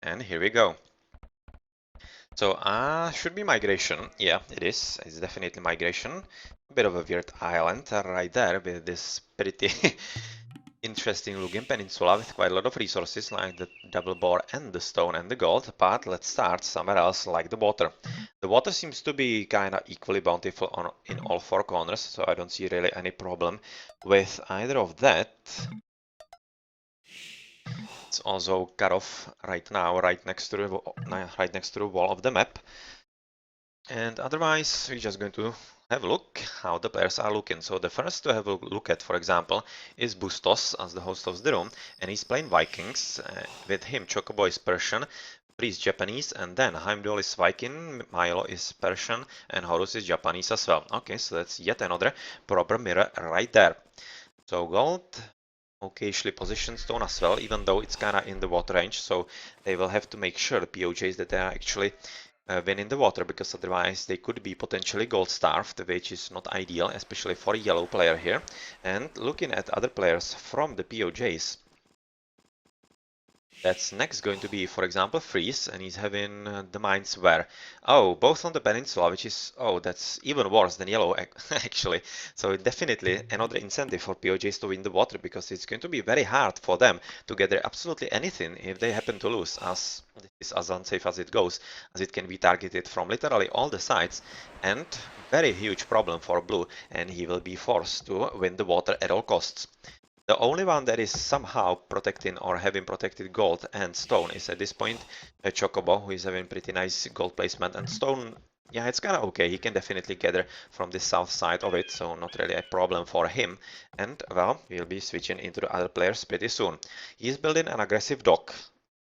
And here we go. So, should be migration. Yeah, it is. It's definitely migration. A bit of a weird island right there with this pretty interesting looking peninsula with quite a lot of resources like the double bore and the stone and the gold. But let's start somewhere else like the water. The water seems to be kind of equally bountiful in all four corners, so I don't see really any problem with either of that. It's also cut off right now, right next to the wall of the map. And otherwise, we're just going to have a look how the players are looking. So the first to have a look at, for example, is Bustos as the host of the room, and he's playing Vikings. With him, Chocobo is Persian, Priest Japanese, and then Heimdall is Viking, Milo is Persian, and Horus is Japanese as well. Okay, so that's yet another proper mirror right there. So gold, occasionally position stone as well, even though it's kind of in the water range, so they will have to make sure, the PoJs, that they are actually win in the water, because otherwise they could be potentially gold starved, which is not ideal, especially for a yellow player here. And looking at other players from the PoJs, that's next going to be, for example, Freeze, and he's having the mines where? Oh, both on the peninsula, which is, oh, that's even worse than yellow, actually. So definitely another incentive for PoJs to win the water, because it's going to be very hard for them to gather absolutely anything if they happen to lose, as this is as unsafe as it goes, as it can be targeted from literally all the sides, and very huge problem for Blue, and he will be forced to win the water at all costs. The only one that is somehow protecting or having protected gold and stone is at this point a Chocobo, who is having pretty nice gold placement, and stone, yeah, it's kind of okay. He can definitely gather from the south side of it, so not really a problem for him. And, well, we'll be switching into the other players pretty soon. He's building an aggressive dock.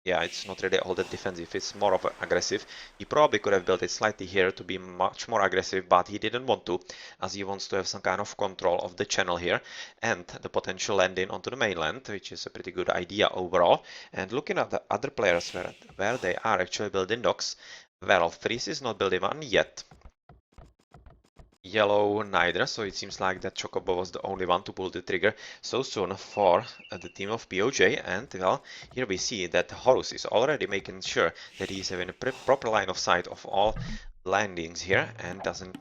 Yeah, it's not really all that defensive, it's more of aggressive. He probably could have built it slightly here to be much more aggressive, but he didn't want to, as he wants to have some kind of control of the channel here and the potential landing onto the mainland, which is a pretty good idea overall. And looking at the other players where they are actually building docks, well, Freeze is not building one yet. Yellow neither, so it seems like that Chocobo was the only one to pull the trigger so soon for the team of PoJ. And, well, here we see that Horus is already making sure that he's having a proper line of sight of all landings here and doesn't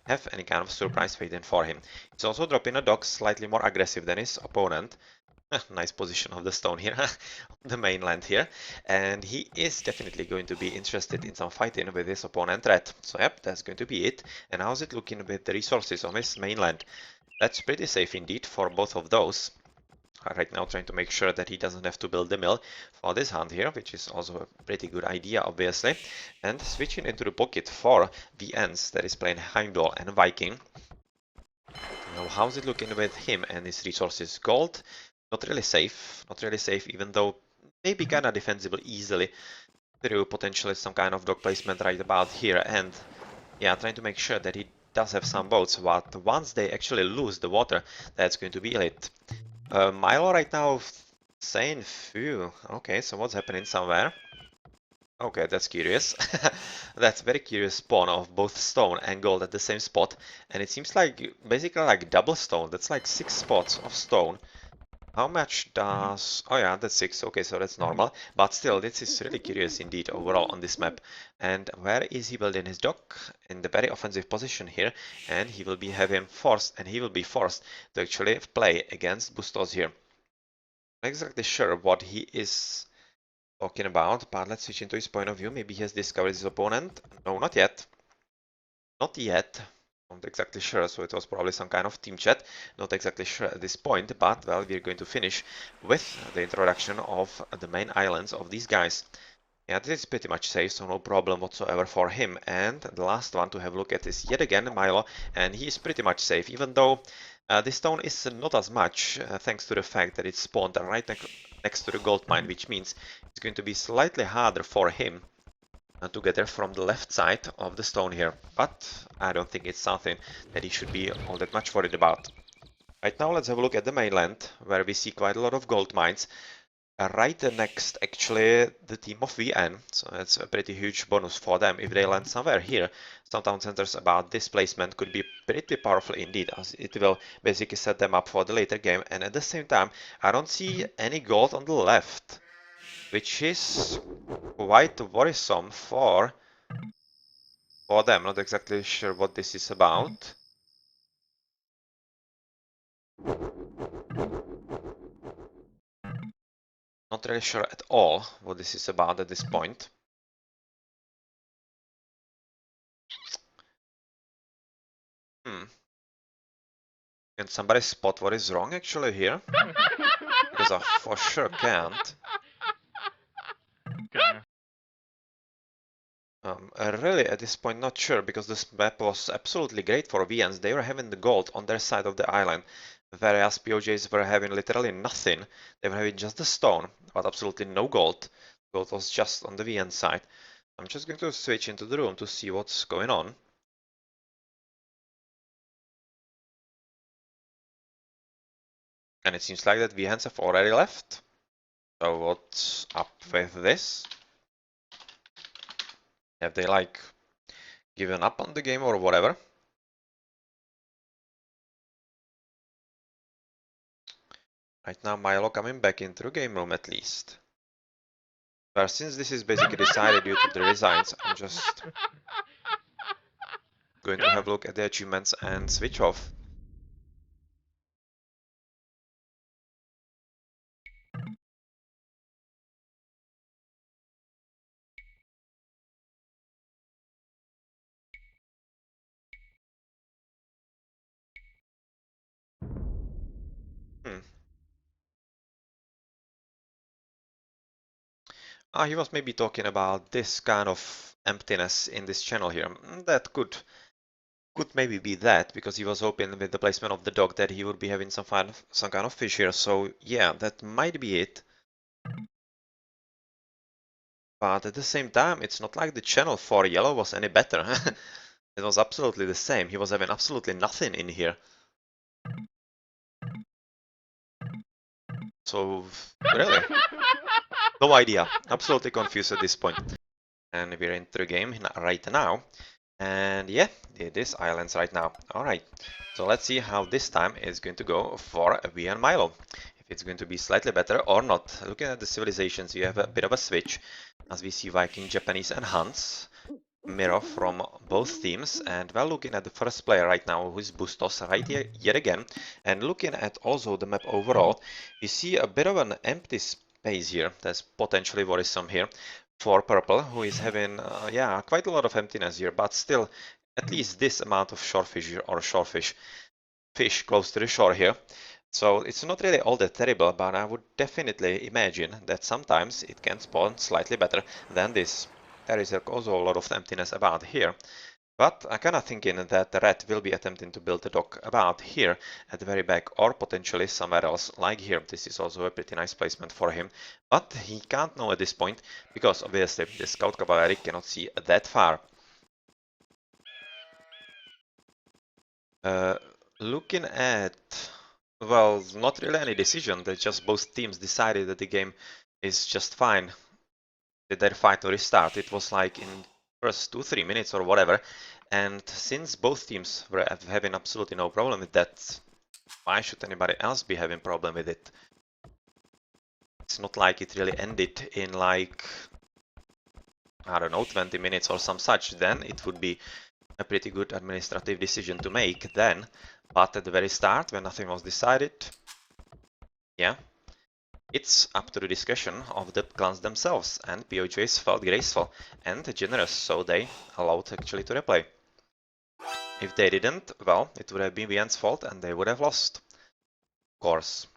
have any kind of surprise waiting for him. He's also dropping a dock slightly more aggressive than his opponent. Nice position of the stone here, on the mainland here. And he is definitely going to be interested in some fighting with his opponent Red. So yep, that's going to be it. And how's it looking with the resources on his mainland? That's pretty safe indeed for both of those. Right now trying to make sure that he doesn't have to build the mill for this hunt here, which is also a pretty good idea, obviously. And switching into the pocket for the ends, that is playing Heimdall and Viking. Now, how's it looking with him and his resources? Gold, not really safe, even though maybe kinda defensible easily through potentially some kind of dock placement right about here. And yeah, trying to make sure that he does have some boats, but once they actually lose the water, that's going to be it. Milo right now saying phew. Okay, so what's happening somewhere? Okay, that's curious. That's very curious spawn of both stone and gold at the same spot. And it seems like basically like double stone. That's like 6 spots of stone. How much does... Oh yeah, that's 6. Okay, so that's normal. But still, this is really curious indeed overall on this map. And where is he building his dock? In the very offensive position here. And he will be forced to actually play against Bustos here. Not exactly sure what he is talking about, but let's switch into his point of view. Maybe he has discovered his opponent. No, not yet. Not yet. Not exactly sure, so it was probably some kind of team chat. Not exactly sure at this point, but, well, we're going to finish with the introduction of the main islands of these guys. Yeah, this is pretty much safe, so no problem whatsoever for him. And the last one to have a look at is yet again Milo, and he is pretty much safe, even though this stone is not as much, thanks to the fact that it's spawned right next to the gold mine, which means it's going to be slightly harder for him to get there from the left side of the stone here. But I don't think it's something that he should be all that much worried about. Right now, let's have a look at the mainland, where we see quite a lot of gold mines. Right next, actually, the team of VN, so that's a pretty huge bonus for them. If they land somewhere here, some town centers about this placement could be pretty powerful indeed, as it will basically set them up for the later game. And at the same time, I don't see any gold on the left. which is quite worrisome for them. Not exactly sure what this is about. Not really sure at all what this is about at this point. Can somebody spot what is wrong actually here? Because I for sure can't. Okay. Really, at this point, not sure, because this map was absolutely great for VNs. They were having the gold on their side of the island, whereas PoJs were having literally nothing. They were having just the stone, but absolutely no gold. Gold was just on the VN side. I'm just going to switch into the room to see what's going on. And it seems like that VNs have already left. So what's up with this? Have they like given up on the game or whatever? Right now Milo coming back into the game room at least. But since this is basically decided due to the resigns, I'm just going to have a look at the achievements and switch off. Hmm. He was maybe talking about this kind of emptiness in this channel here. That could maybe be that, because he was hoping with the placement of the dog that he would be having some kind of fish here. So yeah, that might be it. But at the same time, it's not like the channel for yellow was any better. It was absolutely the same. He was having absolutely nothing in here. So really, no idea. Absolutely confused at this point. And we're into the game right now. And yeah, it is islands right now. Alright, so let's see how this time is going to go for V and Milo. If it's going to be slightly better or not. Looking at the civilizations, you have a bit of a switch, as we see Viking, Japanese and Hans mirror from both teams. And we're looking at the first player right now, who is Bustos, right here yet again. And looking at also the map overall, we see a bit of an empty space here. That's potentially worrisome here for purple, who is having yeah, quite a lot of emptiness here, but still at least this amount of shorefish or fish close to the shore here. So it's not really all that terrible, but I would definitely imagine that sometimes it can spawn slightly better than this. There is also a lot of emptiness about here. But I'm kinda thinking that the rat will be attempting to build a dock about here at the very back, or potentially somewhere else like here. This is also a pretty nice placement for him, but he can't know at this point, because obviously the scout cavalry cannot see that far. Looking at, well, not really any decision. They just both teams decided that the game is just fine. Did their fight to restart. It was like in first 2-3 minutes or whatever. And since both teams were having absolutely no problem with that, why should anybody else be having problem with it? It's not like it really ended in like, I don't know, 20 minutes or some such. Then it would be a pretty good administrative decision to make then. But at the very start, when nothing was decided, yeah, it's up to the discussion of the clans themselves, and PoJs felt graceful and generous, so they allowed actually to replay. If they didn't, well, it would have been VN's fault and they would have lost, of course.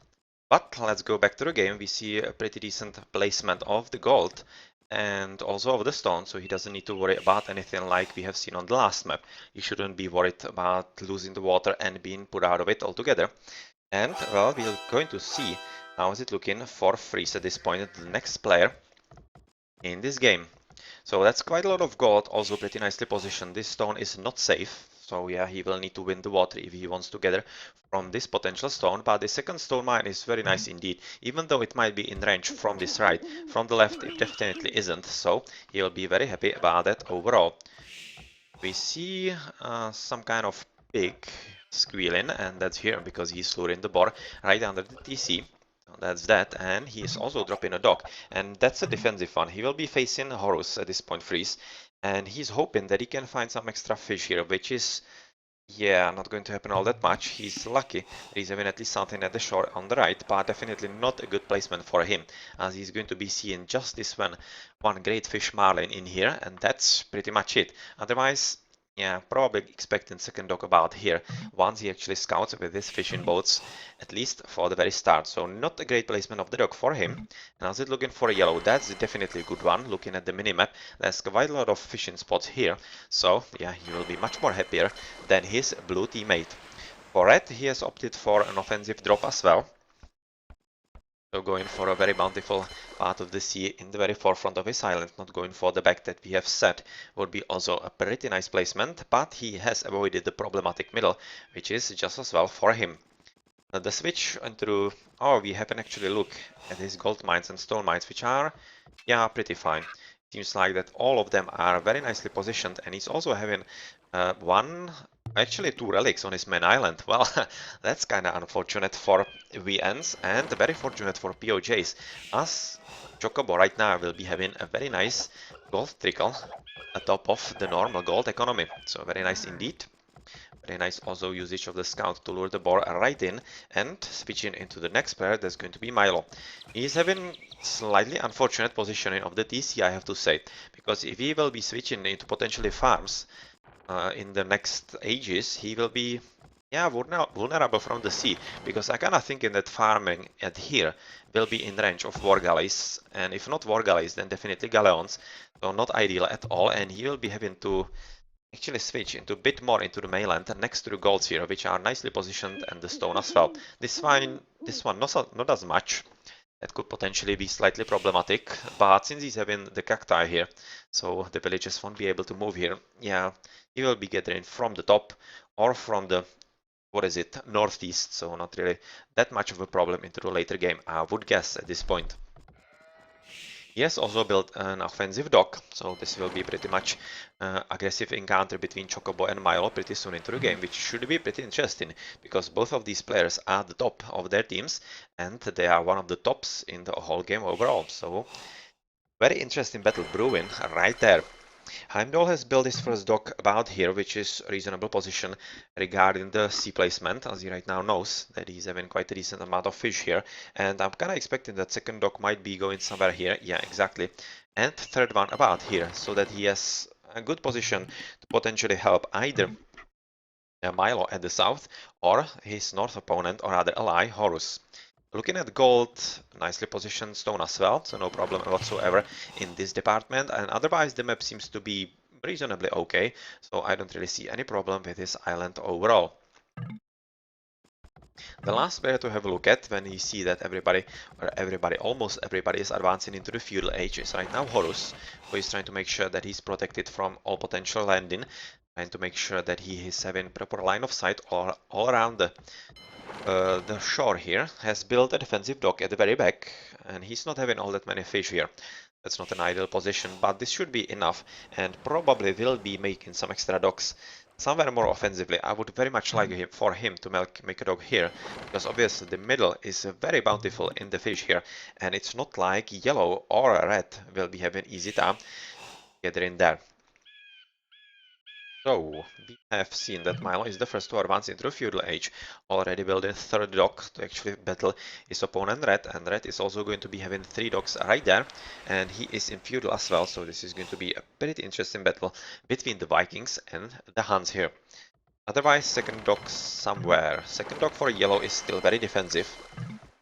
But let's go back to the game. We see a pretty decent placement of the gold and also of the stone, so he doesn't need to worry about anything like we have seen on the last map. You shouldn't be worried about losing the water and being put out of it altogether. And, well, we're going to see how is it looking for Freeze at this point, the next player in this game. So that's quite a lot of gold, also pretty nicely positioned. This stone is not safe, so yeah, he will need to win the water if he wants to gather from this potential stone. But the second stone mine is very nice indeed, even though it might be in range from this right. From the left, it definitely isn't, so he'll be very happy about that overall. We see some kind of pig squealing, and that's here because he's luring the boar right under the TC. That's that, and he is also dropping a dock, and that's a defensive one. He will be facing Horus at this point, freeze, and he's hoping that he can find some extra fish here, which is, yeah, not going to happen all that much. He's lucky that he's having at least something at the shore on the right, but definitely not a good placement for him, as he's going to be seeing just this one great fish marlin in here, and that's pretty much it. Otherwise, yeah, probably expecting second dock about here once he actually scouts with his fishing boats, at least for the very start. So not a great placement of the dock for him. And as it looking for a yellow, that's definitely a good one. Looking at the minimap, there's quite a lot of fishing spots here. So yeah, he will be much more happier than his blue teammate. For red, he has opted for an offensive drop as well. So going for a very bountiful part of the sea in the very forefront of his island, not going for the back that we have set, would be also a pretty nice placement, but he has avoided the problematic middle, which is just as well for him. Now the switch into, oh, we haven't actually looked at his gold mines and stone mines, which are, yeah, pretty fine. Seems like that all of them are very nicely positioned, and he's also having actually two relics on his main island. Well, that's kind of unfortunate for VNs and very fortunate for PoJs, as Chocobo right now will be having a very nice gold trickle atop of the normal gold economy. So very nice indeed. Very nice also usage of the scout to lure the boar right in, and switching into the next player, that's going to be Milo. He's having slightly unfortunate positioning of the TC, I have to say, because if he will be switching into potentially farms in the next ages, he will be, yeah, vulnerable from the sea, because I kind of thinking that farming at here will be in range of war galleys, and if not war galleys, then definitely galleons, so not ideal at all, and he will be having to actually switch into a bit more into the mainland next to the golds here, which are nicely positioned, and the stone as well. This one not as much. That could potentially be slightly problematic, but since he's having the cacti here, so the villagers won't be able to move here, yeah, he will be gathering from the top or from the, what is it, northeast, so not really that much of a problem into the later game, I would guess at this point. He has also built an offensive dock, so this will be pretty much aggressive encounter between Chocobo and Milo pretty soon into the game, which should be pretty interesting, because both of these players are the top of their teams, and they are one of the tops in the whole game overall, so very interesting battle brewing right there. Heimdall has built his first dock about here, which is a reasonable position regarding the sea placement, as he right now knows that he's having quite a decent amount of fish here. And I'm kind of expecting that second dock might be going somewhere here. Yeah, exactly. And third one about here, so that he has a good position to potentially help either Milo at the south or his north opponent or other ally, Horus. Looking at gold, nicely positioned stone as well, so no problem whatsoever in this department, and otherwise the map seems to be reasonably okay, so I don't really see any problem with this island overall. The last player to have a look at when you see that almost everybody is advancing into the feudal age is right now Horus, who is trying to make sure that he's protected from all potential landing, trying to make sure that he is having proper line of sight all around the shore here, has built a defensive dock at the very back, and he's not having all that many fish here. That's not an ideal position, but this should be enough, and probably will be making some extra docks somewhere more offensively. I would very much like for him to make a dock here, because obviously the middle is very bountiful in the fish here, and it's not like yellow or red will be having easy time gathering there. So, we have seen that Milo is the first to advance into the feudal age, already building third dock to actually battle his opponent Red, and Red is also going to be having 3 docks right there, and he is in feudal as well, so this is going to be a pretty interesting battle between the Vikings and the Huns here. Otherwise, second dock somewhere. Second dock for yellow is still very defensive,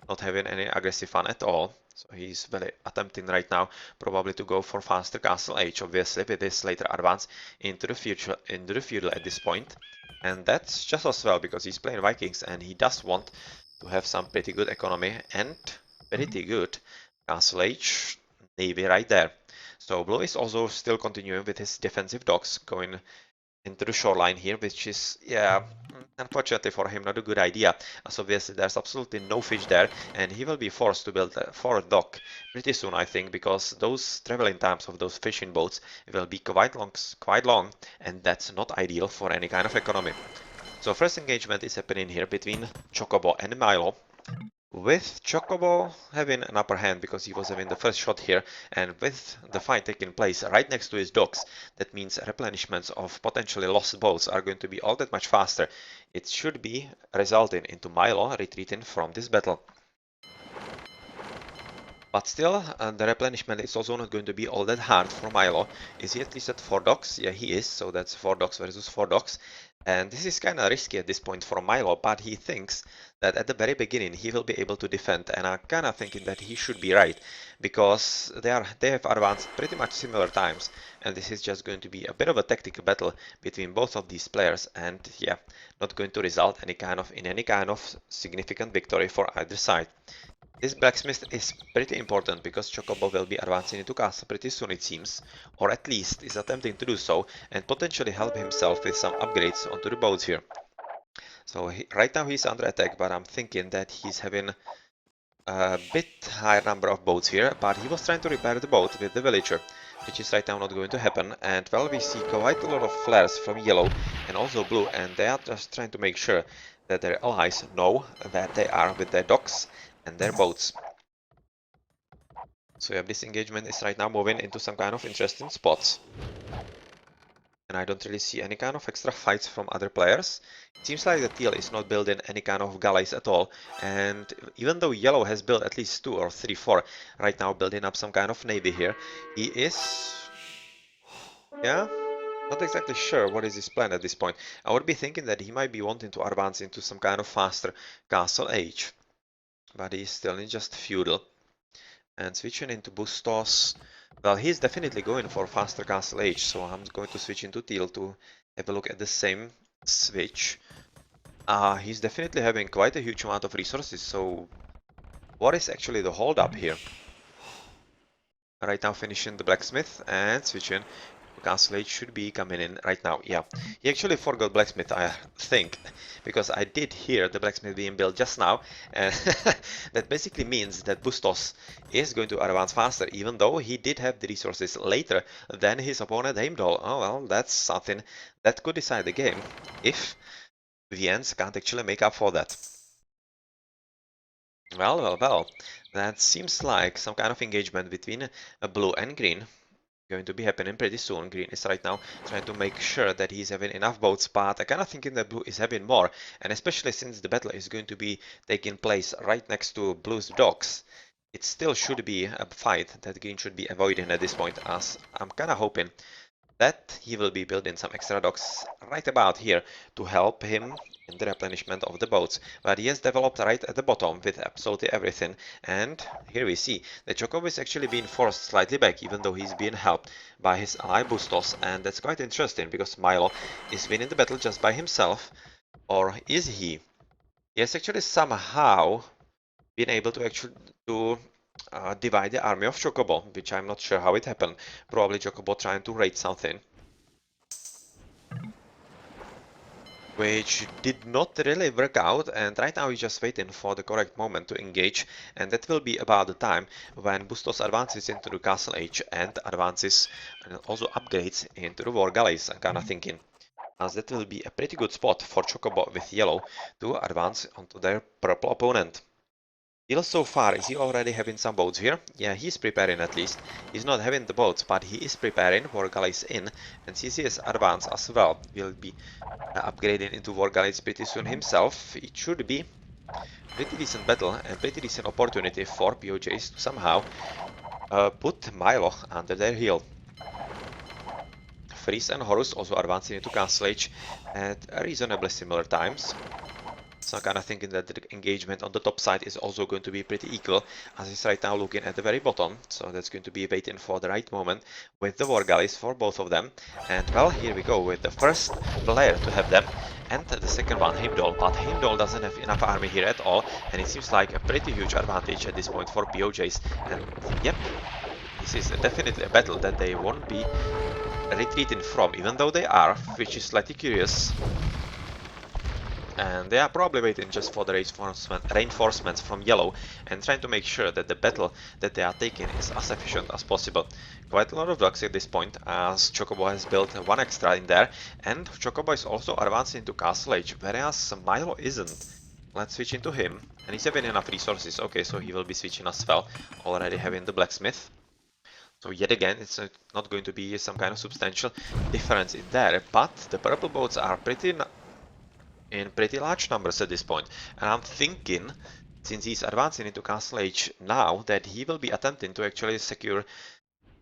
not having any aggressive fun at all. So he's very attempting right now probably to go for faster castle age, obviously, with his later advance into the feudal at this point. And that's just as well because he's playing Vikings and he does want to have some pretty good economy and pretty good castle age navy right there. So blue is also still continuing with his defensive docks, going into the shoreline here, which is, yeah, unfortunately for him, not a good idea, as obviously there's absolutely no fish there, and he will be forced to build a fourth dock pretty soon, I think, because those traveling times of those fishing boats will be quite long, and that's not ideal for any kind of economy. So first engagement is happening here between Chocobo and Milo. With Chocobo having an upper hand because he was having the first shot here, and with the fight taking place right next to his docks, that means replenishments of potentially lost boats are going to be all that much faster. It should be resulting into Milo retreating from this battle. But still, the replenishment is also not going to be all that hard for Milo. Is he at least at 4 docks? Yeah, he is, so that's 4 docks versus 4 docks. And this is kind of risky at this point for Milo, but he thinks that at the very beginning he will be able to defend, and I'm kind of thinking that he should be right, because they have advanced pretty much similar times, and this is just going to be a bit of a tactical battle between both of these players, and yeah, not going to result in any kind of significant victory for either side. This blacksmith is pretty important because Chocobo will be advancing into castle pretty soon it seems, or at least is attempting to do so, and potentially help himself with some upgrades onto the boats here. So right now he's under attack, but I'm thinking that he's having a bit higher number of boats here, but he was trying to repair the boat with the villager, which is right now not going to happen, and well, we see quite a lot of flares from yellow and also blue, and they are just trying to make sure that their allies know that they are with their docks and their boats. So yeah, this engagement is right now moving into some kind of interesting spots. And I don't really see any kind of extra fights from other players. It seems like the teal is not building any kind of galleys at all. And even though yellow has built at least 2 or 3, 4, right now building up some kind of navy here, he is... yeah, not exactly sure what is his plan at this point. I would be thinking that he might be wanting to advance into some kind of faster castle age. But he's still in just feudal. And switching into Bustos, well, he's definitely going for faster castle age, so I'm going to switch into teal to have a look at the same switch. He's definitely having quite a huge amount of resources, so what is actually the hold up here? Right now finishing the blacksmith and switching to castle age should be coming in right now. Yeah, he actually forgot blacksmith, I think, because I did hear the blacksmith being built just now, and that basically means that Bustos is going to advance faster, even though he did have the resources later than his opponent Heimdall. Oh well, that's something that could decide the game if Viens can't actually make up for that. Well, that seems like some kind of engagement between blue and green going to be happening pretty soon. Green is right now trying to make sure that he's having enough boats, but I kind of thinking that blue is having more, and especially since the battle is going to be taking place right next to blue's docks, it still should be a fight that green should be avoiding at this point, as I'm kind of hoping that he will be building some extra docks right about here to help him in the replenishment of the boats. But he has developed right at the bottom with absolutely everything, and here we see that Chocobo is actually being forced slightly back, even though he's being helped by his ally Bustos, and that's quite interesting because Milo is winning the battle just by himself, or is he? He has actually somehow been able to divide the army of Chocobo, which I'm not sure how it happened. Probably Chocobo trying to raid something, which did not really work out, and right now he's just waiting for the correct moment to engage, and that will be about the time when Bustos advances into the castle age and advances and also upgrades into the war galleys, I'm kinda thinking, as that will be a pretty good spot for Chocobo with yellow to advance onto their purple opponent. Teal so far, is he already having some boats here? Yeah, he's preparing at least. He's not having the boats, but he is preparing war galleys in, and CCS advance as well will be upgrading into war galleys pretty soon himself. It should be pretty decent battle and pretty decent opportunity for PoJs to somehow put Milo under their heel. Freeze and Horus also advancing into Castle Age at reasonably similar times. So I'm kind of thinking that the engagement on the top side is also going to be pretty equal, as it's right now looking at the very bottom. So that's going to be waiting for the right moment with the war galleys for both of them. And well, here we go with the first player to have them, and the second one, Heimdall. But Heimdall doesn't have enough army here at all, and it seems like a pretty huge advantage at this point for PoJs. And yep, this is definitely a battle that they won't be retreating from, even though they are, which is slightly curious. And they are probably waiting just for the reinforcements from yellow and trying to make sure that the battle that they are taking is as efficient as possible. Quite a lot of docks at this point, as Chocobo has built one extra in there, and Chocobo is also advancing to Castle Age, whereas Milo isn't. Let's switch into him And he's having enough resources. Okay, so he will be switching as well, already having the blacksmith. So yet again, it's not going to be some kind of substantial difference in there, but the purple boats are in pretty large numbers at this point. And I'm thinking, since he's advancing into Castle Age now, that he will be attempting to actually secure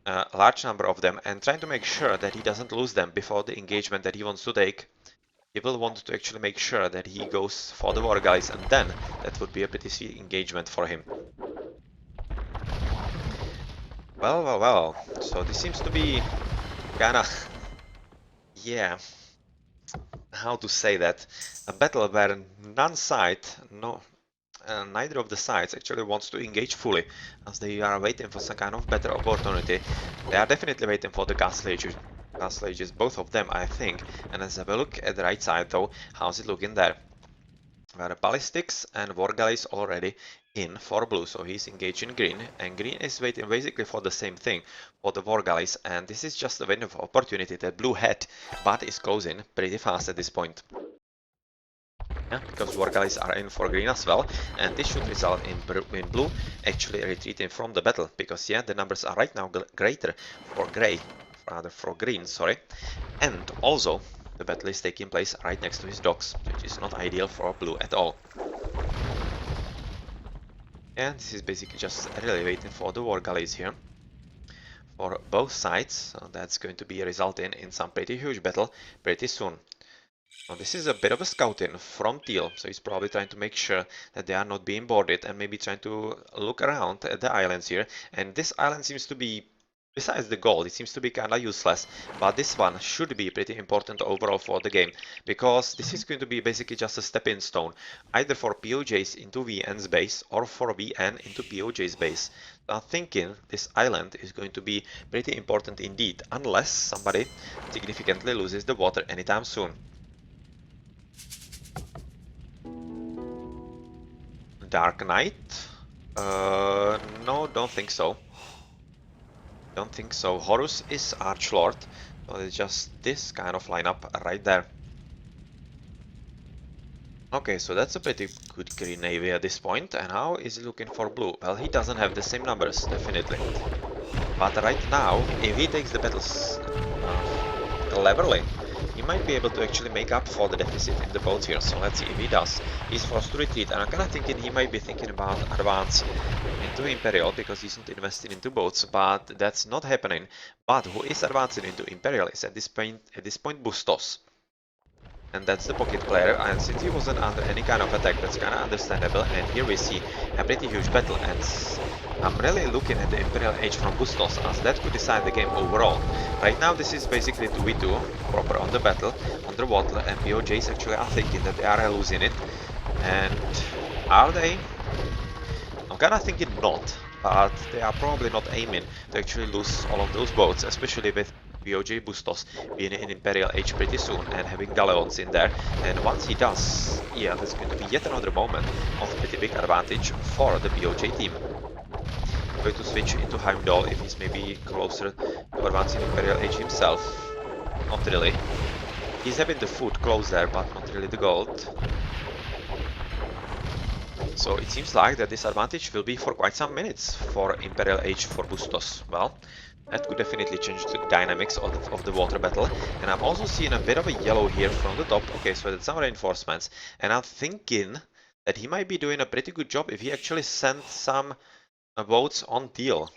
a large number of them and trying to make sure that he doesn't lose them before the engagement that he wants to take. He will want to actually make sure that he goes for the war guys, and then that would be a pretty sweet engagement for him. Well, well, well. So this seems to be kinda, yeah, how to say that, a battle where neither of the sides actually wants to engage fully, as they are waiting for some kind of better opportunity. They are definitely waiting for the castle ages, both of them, I think. And let's have a look at the right side though. How's it looking there? Where ballistics and war galleys already in for blue, so he's engaged in green, and green is waiting basically for the same thing, for the war galleys, and this is just a window of opportunity that blue had, but is closing pretty fast at this point. Yeah, because war galleys are in for green as well, and this should result in blue actually retreating from the battle, because yeah, the numbers are right now greater for green, sorry, and also the battle is taking place right next to his docks, which is not ideal for blue at all. And this is basically just really waiting for the war galleys here for both sides, so that's going to be resulting in some pretty huge battle pretty soon. Now this is a bit of a scouting from Teal, so he's probably trying to make sure that they are not being boarded and maybe trying to look around at the islands here. And this island seems to be, besides the gold, it seems to be kinda useless, but this one should be pretty important overall for the game, because this is going to be basically just a stepping stone, either for PoJs into VN's base or for VN into PoJ's base. So I'm thinking this island is going to be pretty important indeed, unless somebody significantly loses the water anytime soon. Dark Knight? No, don't think so. Don't think so. Horus is Archlord, so it's just this kind of lineup right there. Okay, so that's a pretty good green navy at this point, and how is he looking for blue? Well, he doesn't have the same numbers, definitely. But right now, if he takes the battles cleverly, he might be able to actually make up for the deficit in the boats here, so let's see if he does. He's forced to retreat, and I'm kinda thinking he might be thinking about advance into Imperial, because he's not investing into boats, but that's not happening. But who is advancing into Imperial is at this point Bustos. And that's the pocket player, and since he wasn't under any kind of attack, that's kinda understandable, and here we see a pretty huge battle, and I'm really looking at the Imperial Age from Bustos, as that could decide the game overall. Right now this is basically 2v2, proper on the battle, underwater, and PoJs actually are thinking that they are losing it. And are they? I'm kinda thinking not, but they are probably not aiming to actually lose all of those boats, especially with PoJ Bustos being in Imperial Age pretty soon and having Galleons in there. And once he does, yeah, that's going to be yet another moment of pretty big advantage for the PoJ team. Going to switch into Heimdall if he's maybe closer to advancing Imperial Age himself. Not really. He's having the food close there, but not really the gold. So it seems like that this advantage will be for quite some minutes for Imperial Age for Bustos. Well, that could definitely change the dynamics of the water battle. And I'm also seeing a bit of a yellow here from the top. Okay, so that's some reinforcements. And I'm thinking that he might be doing a pretty good job if he actually sent some boats on Teal.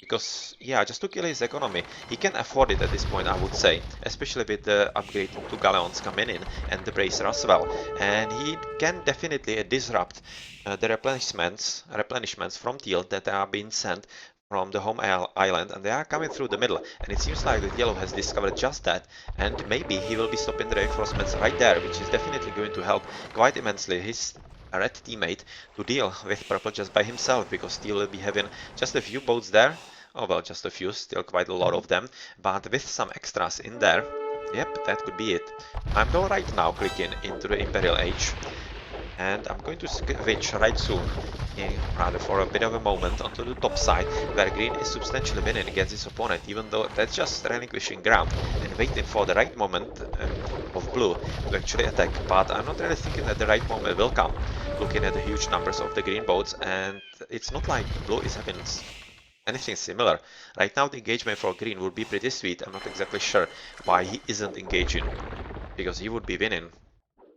Because, yeah, just to kill his economy, he can afford it at this point, I would say. Especially with the upgrade to Galleons coming in and the Bracer as well. And he can definitely disrupt the replenishments from Teal that are being sent from the home island, and they are coming through the middle, and it seems like that Yellow has discovered just that, and maybe he will be stopping the reinforcements right there, which is definitely going to help quite immensely his red teammate to deal with purple just by himself, because Teal will be having just a few boats there. Oh well, just a few, still quite a lot of them, but with some extras in there. Yep, that could be it. I'm though right now clicking into the Imperial Age, and I'm going to switch right soon, rather for a bit of a moment, onto the top side, where green is substantially winning against his opponent, even though that's just relinquishing ground and waiting for the right moment of blue to actually attack. But I'm not really thinking that the right moment will come. looking at the huge numbers of the green boats, and it's not like blue is having anything similar. Right now the engagement for green would be pretty sweet. I'm not exactly sure why he isn't engaging, because he would be winning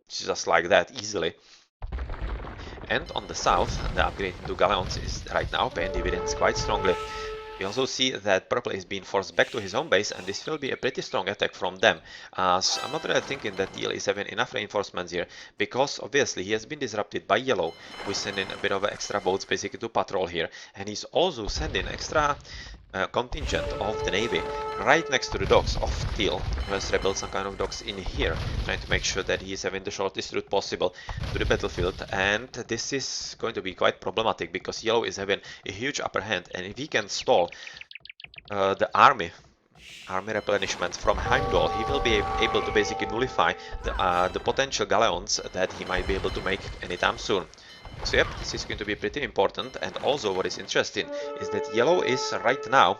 just like that easily. And on the south, the upgrade into galleons is right now paying dividends quite strongly. We also see that purple is being forced back to his home base, and this will be a pretty strong attack from them. So I'm not really thinking that teal is having enough reinforcements here, because obviously he has been disrupted by yellow, who is sending a bit of extra boats basically to patrol here, and he's also sending extra contingent of the navy right next to the docks of teal, who has rebuilt some kind of docks in here, trying to make sure that he is having the shortest route possible to the battlefield. And this is going to be quite problematic, because yellow is having a huge upper hand, and if he can stall the army replenishment from Heimdall, he will be able to basically nullify the potential galleons that he might be able to make anytime soon. So yep, this is going to be pretty important. And also what is interesting is that yellow is right now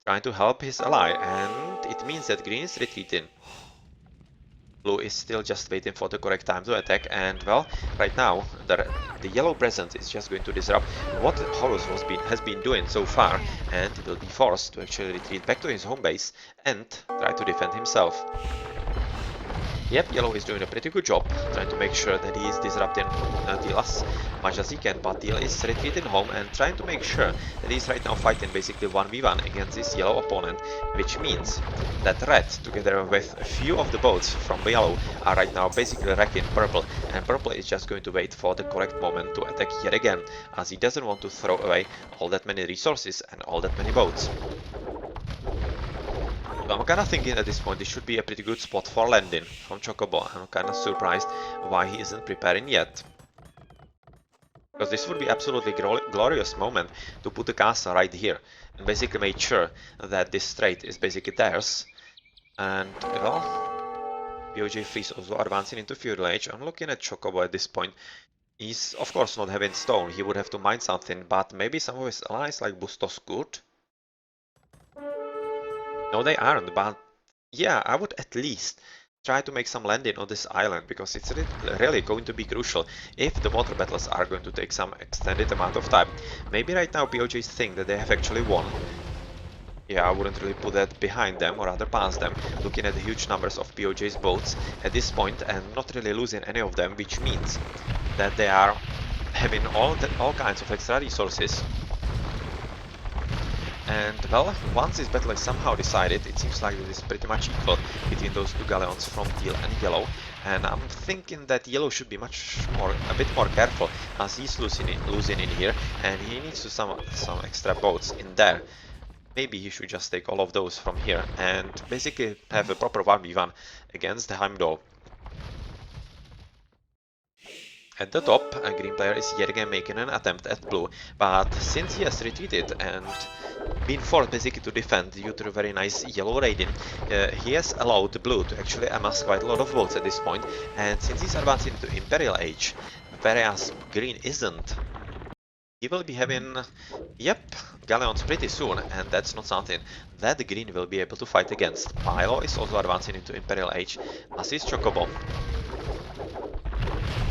trying to help his ally, and it means that green is retreating. Blue is still just waiting for the correct time to attack, and well, right now the yellow presence is just going to disrupt what Horus has been doing so far, and he will be forced to actually retreat back to his home base and try to defend himself. Yep, yellow is doing a pretty good job, trying to make sure that he is disrupting Teal as much as he can, but Teal is retreating home and trying to make sure that he's right now fighting basically 1v1 against his yellow opponent, which means that red, together with a few of the boats from yellow, are right now basically wrecking purple, and purple is just going to wait for the correct moment to attack yet again, as he doesn't want to throw away all that many resources and all that many boats. So I'm kinda thinking at this point this should be a pretty good spot for landing from Chocobo. I'm kinda surprised why he isn't preparing yet. Because this would be absolutely glorious moment to put the castle right here and basically make sure that this strait is basically theirs. And well, PoJ Freeze also advancing into Feudal Age. I'm looking at Chocobo at this point. He's of course not having stone, he would have to mine something, but maybe some of his allies like Bustos could? No, they aren't, but yeah, I would at least try to make some landing on this island, because it's really going to be crucial if the water battles are going to take some extended amount of time. Maybe right now PoJs think that they have actually won. Yeah, I wouldn't really put that behind them, or rather past them, looking at the huge numbers of PoJ's boats at this point and not really losing any of them, which means that they are having all kinds of extra resources. And well, once this battle is somehow decided, it seems like it is pretty much equal between those two galleons from teal and yellow. And I'm thinking that yellow should be a bit more careful, as he's losing in here, and he needs to some extra boats in there. Maybe he should just take all of those from here and basically have a proper 1v1 against the Heimdall. At the top, a green player is yet again making an attempt at blue, but since he has retreated and been forced basically to defend due to a very nice yellow raiding, he has allowed the blue to actually amass quite a lot of votes at this point, and since he's advancing into Imperial Age, whereas green isn't, he will be having, yep, galleons pretty soon, and that's not something that the green will be able to fight against. Milo is also advancing into Imperial Age, as is Chocobo.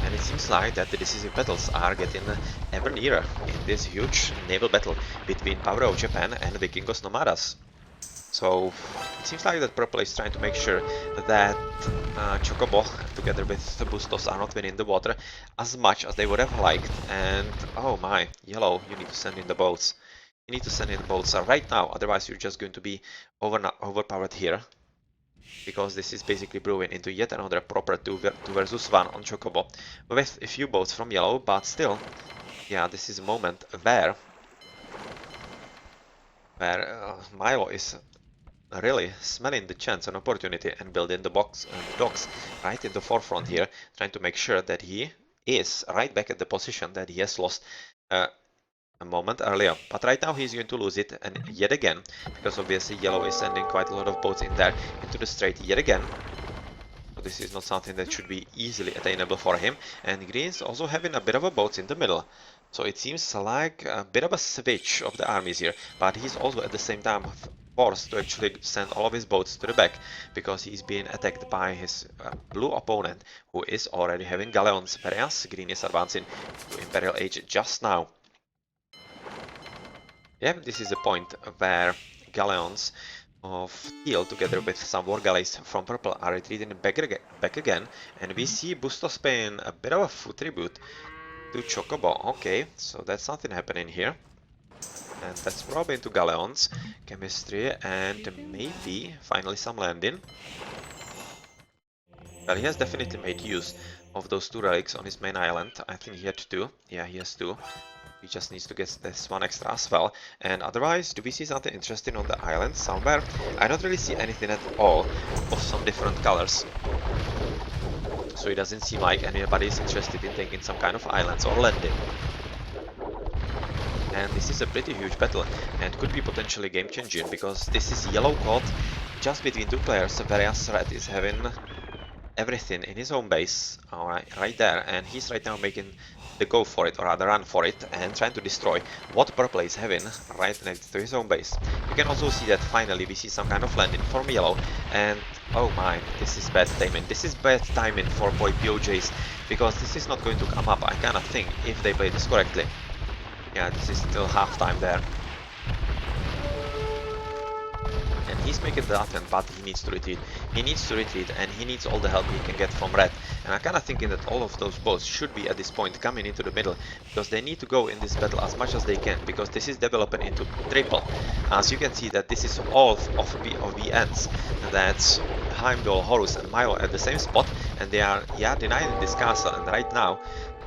And it seems like that the decisive battles are getting ever nearer in this huge naval battle between Power of Japan and Vikingos Nomadas. So it seems like that purple is trying to make sure that Chocobo together with Bustos are not winning the water as much as they would have liked. And oh my, yellow, you need to send in the boats. You need to send in the boats right now, otherwise you're just going to be overpowered here. Because this is basically brewing into yet another proper 2 versus 1 on Chocobo, with a few boats from yellow, but still, yeah, this is a moment where Milo is really smelling the chance and opportunity and building the docks right in the forefront here, trying to make sure that he is right back at the position that he has lost a moment earlier. But right now he's going to lose it, and yet again, because obviously yellow is sending quite a lot of boats in there into the strait yet again. So this is not something that should be easily attainable for him, and green's also having a bit of a boats in the middle. So it seems like a bit of a switch of the armies here, but he's also at the same time forced to actually send all of his boats to the back because he's being attacked by his blue opponent, who is already having galleons, whereas green is advancing to Imperial Age just now. Yeah, this is a point where galleons of teal together with some war galleys from purple are retreating back again, and we see Bustos paying a bit of a food tribute to Chocobo. Okay, so that's something happening here. And that's probably into galleons, chemistry, and maybe finally some landing. Well, he has definitely made use of those 2 relics on his main island. I think he had 2. Yeah, he has 2. He just needs to get this 1 extra as well. And otherwise, do we see something interesting on the island somewhere? I don't really see anything at all of some different colors. So it doesn't seem like anybody is interested in taking some kind of islands or landing. And this is a pretty huge battle and could be potentially game-changing because this is yellow caught just between 2 players, whereas red is having everything in his own base, right there, and he's right now making the go for it, or rather run for it, and trying to destroy what purple is having right next to his own base. You can also see that finally we see some kind of landing from yellow, and oh my, this is bad timing. This is bad timing for boy PoJs, because this is not going to come up, I kinda think, if they play this correctly. Yeah, this is still half time there. And he's making the attempt, but he needs to retreat. He needs to retreat, and he needs all the help he can get from red. And I'm kinda thinking that all of those boats should be at this point coming into the middle, because they need to go in this battle as much as they can, because this is developing into triple. As you can see that this is all of VNs. That's Heimdall, Horus, and Milo at the same spot, and they are, yeah, denying this castle, and right now,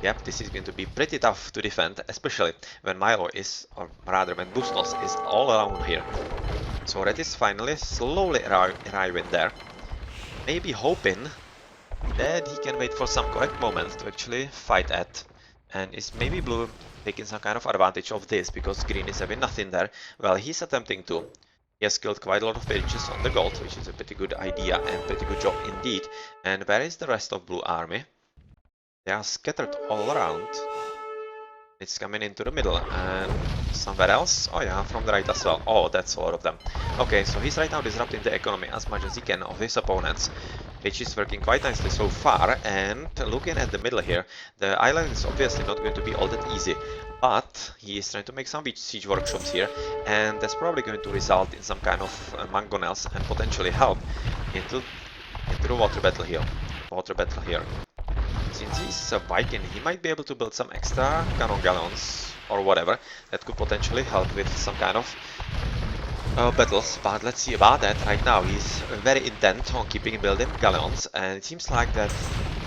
yep, this is going to be pretty tough to defend, especially when Milo is, or rather when Bustos is all around here. So red is finally slowly arriving there, maybe hoping that he can wait for some correct moment to actually fight at. And is maybe blue taking some kind of advantage of this because green is having nothing there? Well, he's attempting to. He has killed quite a lot of villages on the gold, which is a pretty good idea and pretty good job indeed. And where is the rest of blue army? They are scattered all around. It's coming into the middle, and somewhere else? Oh yeah, from the right as well. Oh, that's a lot of them. Okay, so he's right now disrupting the economy as much as he can of his opponents, which is working quite nicely so far. And looking at the middle here, the island is obviously not going to be all that easy, but he is trying to make some siege workshops here, and that's probably going to result in some kind of mangonels and potentially help into the water battle here. Since he's a Viking, he might be able to build some extra cannon galleons or whatever that could potentially help with some kind of battles, but let's see about that. Right now he's very intent on keeping building galleons, and it seems like that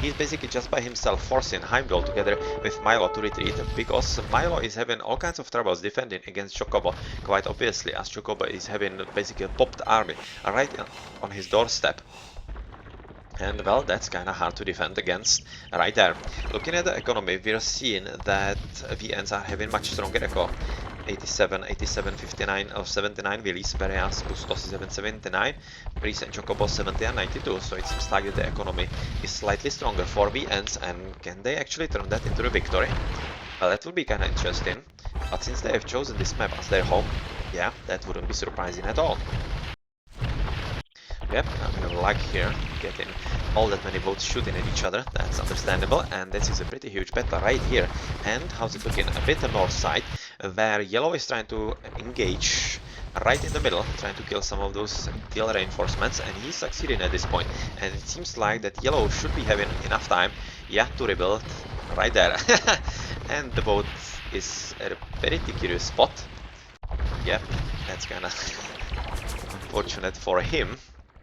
he's basically just by himself forcing Heimdall together with Milo to retreat, because Milo is having all kinds of troubles defending against Chocobo, quite obviously, as Chocobo is having basically a popped army right on his doorstep. And well, that's kinda hard to defend against right there. Looking at the economy, we're seeing that VNs are having much stronger eco. 87, 87, 59 or 79 Willies, whereas Bustos is having 79, Breeze and Chocobo 70 and 92, so it seems like the economy is slightly stronger for VNs, and can they actually turn that into a victory? Well, that would be kinda interesting, but since they have chosen this map as their home, yeah, that wouldn't be surprising at all. Yep, I'm gonna lag here, getting all that many boats shooting at each other, that's understandable, and this is a pretty huge battle right here. And how's it looking? A bit the north side, where yellow is trying to engage right in the middle, trying to kill some of those teal reinforcements, and he's succeeding at this point. And it seems like that yellow should be having enough time, yeah, to rebuild right there. And the boat is at a pretty curious spot. Yep, that's kinda unfortunate for him.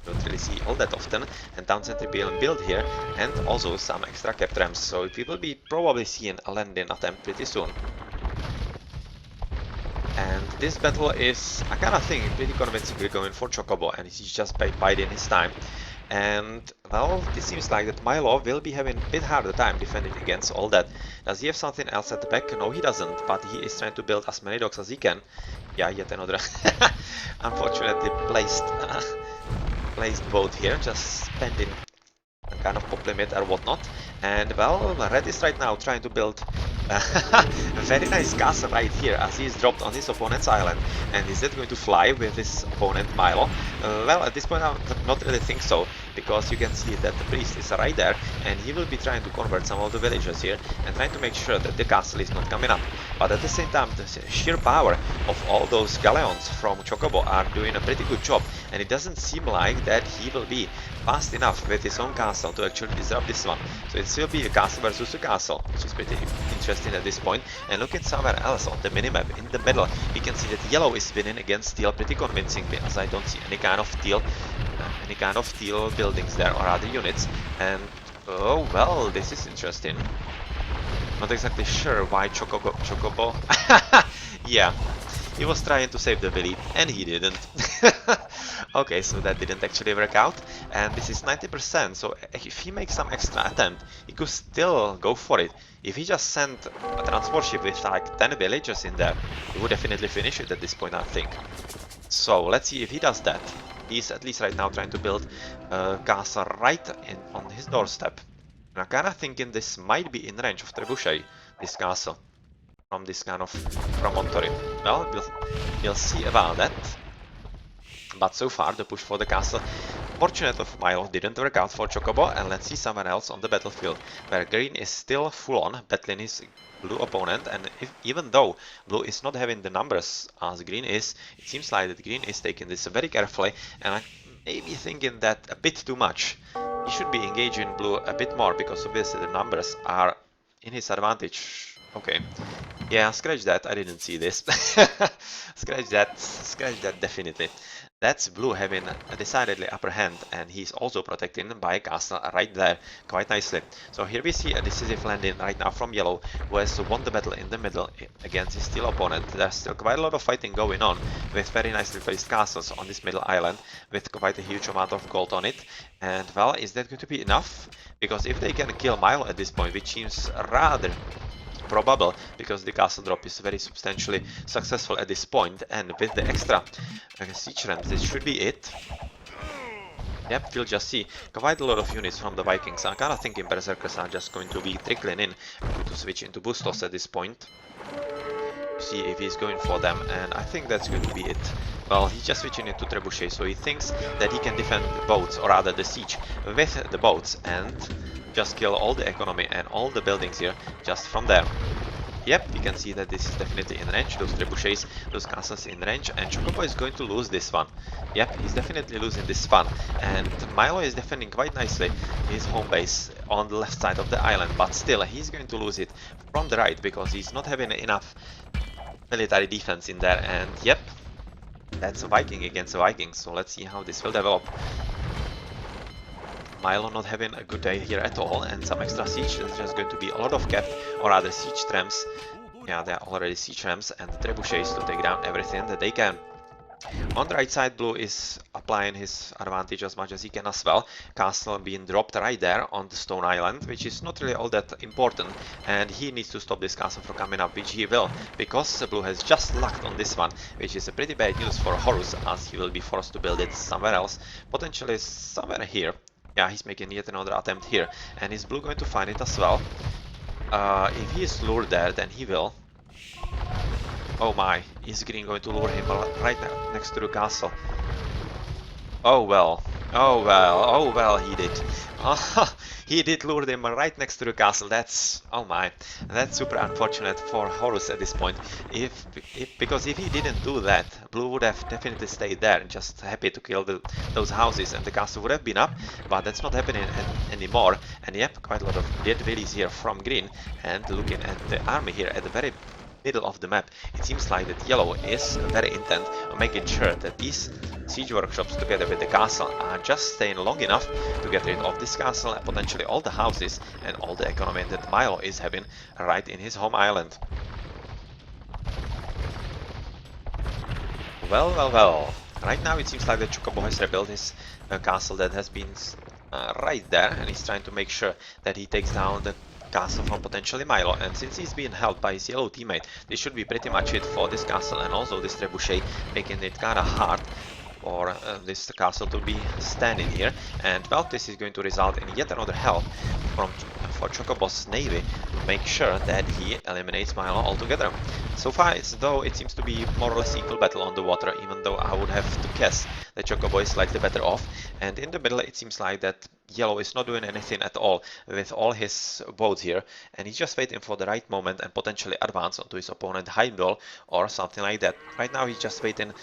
Don't really see all that often, and town center being built here, and also some extra kept ramps, so we will be probably seeing a landing attempt pretty soon. And this battle is, I kinda think, pretty convincingly going for Chocobo, and he's just biding his time. And well, this seems like that Milo will be having a bit harder time defending against all that. Does he have something else at the back? No, he doesn't, but he is trying to build as many docks as he can. Yeah, yet another unfortunately placed boat here, just spending a kind of pop limit or whatnot. And well, red is right now trying to build Very nice castle right here as he is dropped on his opponent's island. And is that going to fly with his opponent Milo? Well, at this point I not really think so, because you can see that the priest is right there and he will be trying to convert some of the villagers here and trying to make sure that the castle is not coming up. But at the same time, the sheer power of all those galleons from Chocobo are doing a pretty good job, and it doesn't seem like that he will be fast enough with his own castle to actually disrupt this one. So it will be a castle versus a castle, which is pretty interesting at this point. And looking somewhere else on the minimap in the middle, we can see that yellow is winning against steel pretty convincingly, as I don't see any kind of steel buildings there or other units. And oh well, this is interesting. Not exactly sure why Chocobo. Yeah, he was trying to save the Willy, and he didn't. Okay, so that didn't actually work out, and this is 90%, so if he makes some extra attempt, he could still go for it. If he just sent a transport ship with like 10 villagers in there, he would definitely finish it at this point, I think. So let's see if he does that. He's at least right now trying to build a castle right on his doorstep. And I'm kinda thinking this might be in range of Trebuchet, this castle, from this kind of promontory. Well, we'll see about that. But so far, the push for the castle, fortunate of Milo, didn't work out for Chocobo, and let's see someone else on the battlefield, where Green is still full-on battling his blue opponent, and even though Blue is not having the numbers as Green is, it seems like that Green is taking this very carefully, and I'm maybe thinking that a bit too much. He should be engaging Blue a bit more, because obviously the numbers are in his advantage. Okay. Yeah, scratch that, I didn't see this. Scratch that definitely. That's Blue having a decidedly upper hand, and he's also protected by a castle right there quite nicely. So here we see a decisive landing right now from Yellow, who has won the battle in the middle against his steel opponent. There's still quite a lot of fighting going on, with very nicely placed castles on this middle island, with quite a huge amount of gold on it. And well, is that going to be enough? Because if they can kill Milo at this point, which seems rather probable, because the castle drop is very substantially successful at this point, and with the extra siege ramps, this should be it. Yep, we'll just see quite a lot of units from the Vikings. I'm kinda thinking Berserkers are just going to be trickling in to switch into Bustos at this point. See if he's going for them, and I think that's going to be it. Well, he's just switching it to Trebuchet, so he thinks that he can defend the boats, or rather the siege, with the boats, and just kill all the economy and all the buildings here just from there. Yep, you can see that this is definitely in range, those trebuchets, those castles in range, and Chocobo is going to lose this one. Yep, he's definitely losing this one, and Milo is defending quite nicely his home base on the left side of the island, but still, he's going to lose it from the right, because he's not having enough military defense in there, and yep, that's a Viking against a Viking, so let's see how this will develop. Milo not having a good day here at all, and some extra siege. There's just going to be a lot of kept, or rather siege trams. Yeah, there are already siege trams and the trebuchets to take down everything that they can. On the right side, Blue is applying his advantage as much as he can as well. Castle being dropped right there on the stone island, which is not really all that important, and he needs to stop this castle from coming up, which he will, because Blue has just lucked on this one, which is a pretty bad news for Horus, as he will be forced to build it somewhere else, potentially somewhere here. Yeah, he's making yet another attempt here, and is Blue going to find it as well? If he is lured there, then he will. Oh my, is Green going to lure him right next to the castle? Oh well, oh well, oh well, he did. He did lure them right next to the castle. That's, oh my, that's super unfortunate for Horus at this point. Because if he didn't do that, Blue would have definitely stayed there, just happy to kill those houses, and the castle would have been up. But that's not happening anymore. And yep, quite a lot of dead villies here from Green. And looking at the army here at the very middle of the map, it seems like that Yellow is very intent on making sure that these siege workshops together with the castle are just staying long enough to get rid of this castle and potentially all the houses and all the economy that Milo is having right in his home island. Well, well, well. Right now it seems like that Chocobo has rebuilt his castle that has been right there, and he's trying to make sure that he takes down the castle from potentially Milo, and since he's being held by his yellow teammate, this should be pretty much it for this castle and also this trebuchet, making it kinda hard for this castle to be standing here, and well, this is going to result in yet another help from for Chocobo's navy to make sure that he eliminates Milo altogether. So far, though, it seems to be more or less equal battle on the water, even though I would have to guess that Chocobo is slightly better off. And in the middle, it seems like that Yellow is not doing anything at all with all his boats here, and he's just waiting for the right moment and potentially advance onto his opponent Heimdall or something like that. Right now, he's just waiting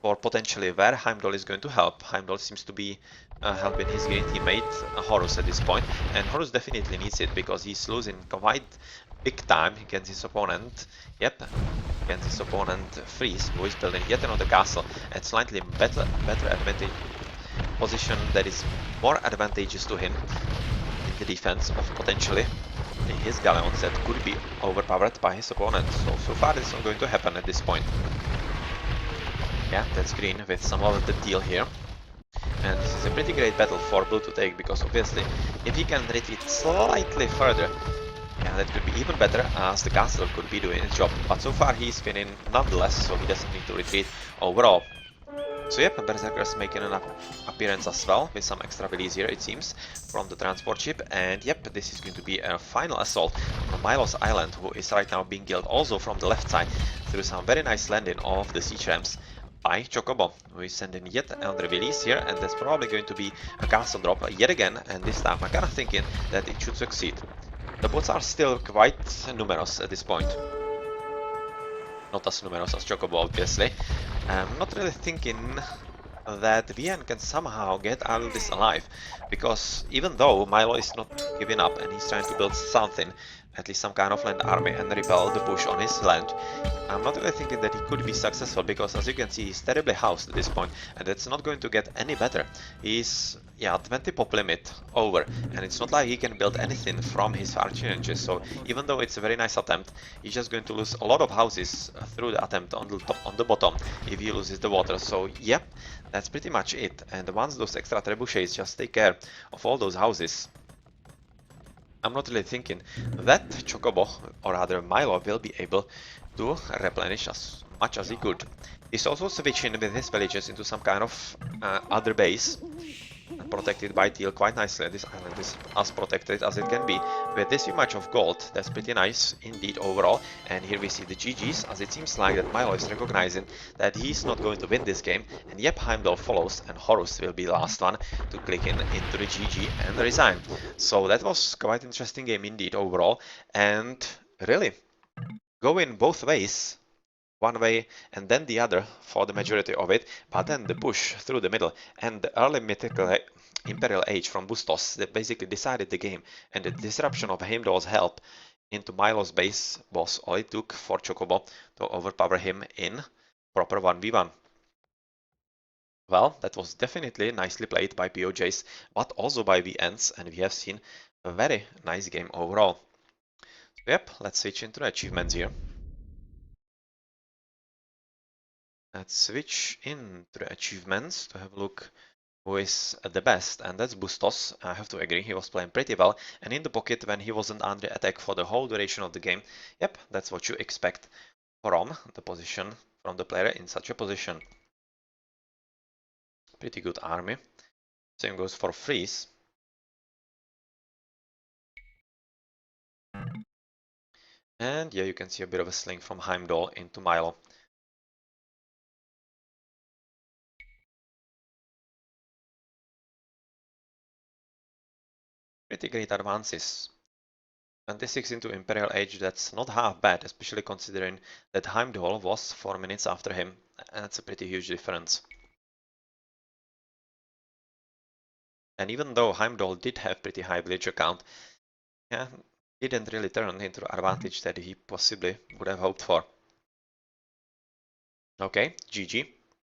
for potentially where Heimdall is going to help. Heimdall seems to be helping his green teammate Horus at this point, and Horus definitely needs it because he's losing quite big time against his opponent. Yep, against his opponent Freeze, who is building yet another castle at slightly better advantage position that is more advantageous to him in the defense of potentially his galleons that could be overpowered by his opponent. So far it's not going to happen at this point. Yeah, that's green with some of the deal here. And this is a pretty great battle for blue to take, because obviously if he can retreat slightly further, yeah, that could be even better, as the castle could be doing its job. But so far he's winning nonetheless, so he doesn't need to retreat overall. So yep, Berserkers making an appearance as well, with some extra release here it seems, from the transport ship. And yep, this is going to be a final assault from Milo's Island, who is right now being killed also from the left side, through some very nice landing of the siege rams by Chocobo, who is sending yet another release here, and that's probably going to be a castle drop yet again, and this time I'm kinda thinking that it should succeed. The boats are still quite numerous at this point. Not as numerous as Chocobo, obviously. I'm not really thinking that VN can somehow get out of this alive, because even though Milo is not giving up and he's trying to build something, at least some kind of land army, and repel the push on his land, I'm not really thinking that he could be successful, because as you can see he's terribly housed at this point, and it's not going to get any better. He's, yeah, 20 pop limit over, and it's not like he can build anything from his archer ranges, so even though it's a very nice attempt, he's just going to lose a lot of houses through the attempt on the top, on the bottom, if he loses the water. So yep, that's pretty much it. And once those extra trebuchets just take care of all those houses, I'm not really thinking that Chocobo, or rather Milo, will be able to replenish as much as he could. He's also switching with his villages into some kind of other base, protected by teal quite nicely. This island is as protected as it can be. With this much of gold, that's pretty nice indeed overall. And here we see the GG's, as it seems like that Milo is recognizing that he's not going to win this game. And yep, Heimdall follows, and Horus will be the last one to click in into the GG and resign. So that was quite interesting game indeed overall. And really, going both ways, one way and then the other for the majority of it, but then the push through the middle and the early mythical Imperial Age from Bustos that basically decided the game, and the disruption of Heimdall's help into Milo's base was all it took for Chocobo to overpower him in proper 1v1. Well, that was definitely nicely played by PoJs, but also by VNs, and we have seen a very nice game overall. So yep, let's switch into the achievements here. Let's switch into the achievements to have a look who is the best, and that's Bustos. I have to agree, he was playing pretty well, and in the pocket when he wasn't under attack for the whole duration of the game. Yep, that's what you expect from the position, from the player in such a position. Pretty good army. Same goes for Freeze. And yeah, you can see a bit of a sling from Heimdall into Milo. Pretty great advances. 26 into Imperial Age, that's not half bad, especially considering that Heimdall was 4 minutes after him, and that's a pretty huge difference. And even though Heimdall did have pretty high villager count, yeah, didn't really turn into the advantage that he possibly would have hoped for. Okay, GG.